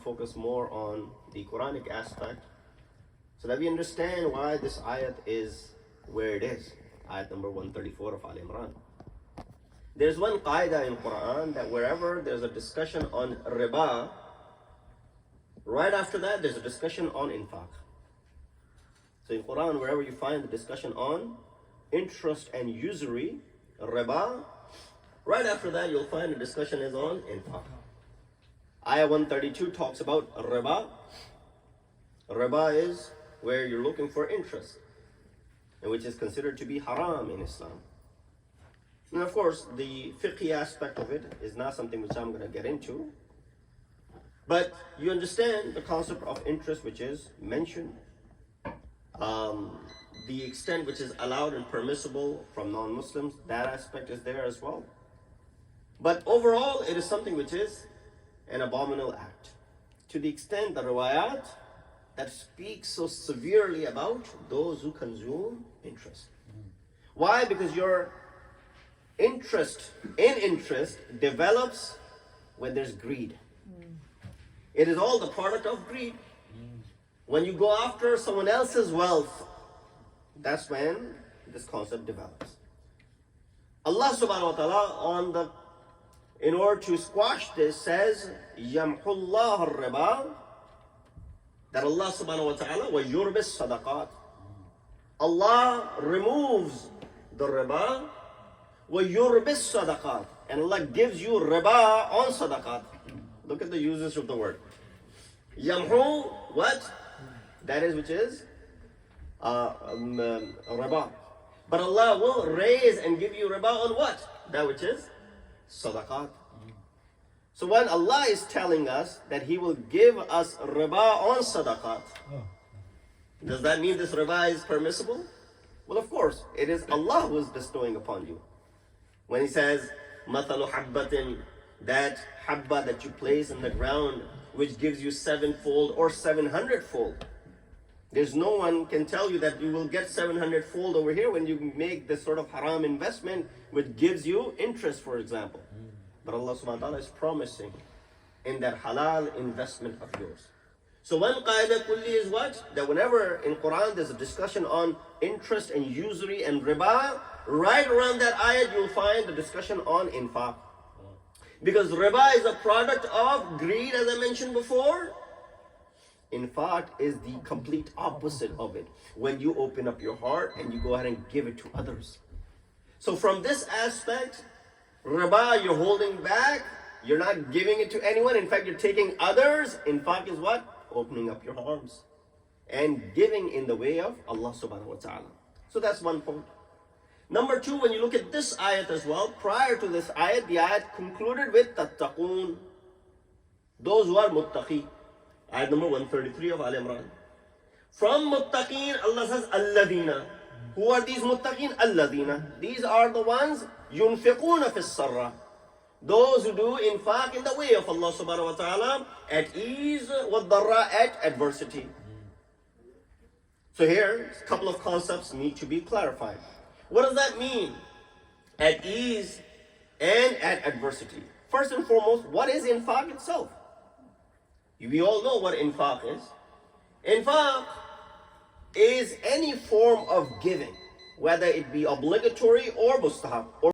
focus more on the Quranic aspect so that we understand why this ayat is where it is. Ayat number 134 of Al Imran. There's one qaida in Quran that wherever there's a discussion on riba, right after that there's a discussion on infaq. So in Quran, wherever you find the discussion on interest and usury, riba, right after that you'll find the discussion is on infaq. Ayah 132 talks about riba. Riba is where you're looking for interest, and which is considered to be haram in Islam. And of course, the fiqhi aspect of it is not something which I'm going to get into. But you understand the concept of interest which is mentioned, the extent which is allowed and permissible from non-Muslims, that aspect is there as well. But overall, it is something which is an abominable act. To the extent the riwayat that speaks so severely about those who consume interest. Why? Because your interest develops when there's greed. It is all the product of greed. When you go after someone else's wealth, that's when this concept develops. Allah subhanahu wa ta'ala in order to squash this says, Yamhullah al-riba, that Allah subhanahu wa ta'ala wa yurbis sadaqat. Allah removes the riba, wa yurbis sadaqat, and Allah gives you riba on sadaqat. Look at the usage of the word. Yamhu, what? That is which is riba. But Allah will raise and give you riba on what? That which is sadaqat. So when Allah is telling us that He will give us riba on sadaqat, does that mean this riba is permissible? Well, of course, it is Allah who is bestowing upon you. When He says, مَثَلُ حَبَّةٍ, that habba that you place in the ground, which gives you 7-fold or 700-fold. There's no one can tell you that you will get 700-fold over here when you make this sort of haram investment, which gives you interest, for example. But Allah subhanahu wa ta'ala is promising in that halal investment of yours. So one qaida kulli is what? That whenever in Quran there's a discussion on interest and usury and riba, right around that ayat you'll find the discussion on infaq. Because riba is a product of greed, as I mentioned before. Infaq is the complete opposite of it. When you open up your heart and you go ahead and give it to others. So from this aspect, riba, you're holding back, you're not giving it to anyone, in fact you're taking others. Infaq is what? Opening up your arms and giving in the way of Allah subhanahu wa ta'ala. So that's one point. Number two, when you look at this ayat as well, prior to this ayat, the ayat concluded with tattaqoon, those who are muttaqi. Ayat number 133 of Al Imran. From muttaqeen, Allah says alladina. Who are these muttaqeen? Alladina. These are the ones yunfiquna fis sarra. Those who do infaq in the way of Allah subhanahu wa ta'ala at ease, wa darra, at adversity. So here, a couple of concepts need to be clarified. What does that mean? At ease and at adversity. First and foremost, what is infaq itself? We all know what infaq is. Infaq is any form of giving, whether it be obligatory or mustahab, or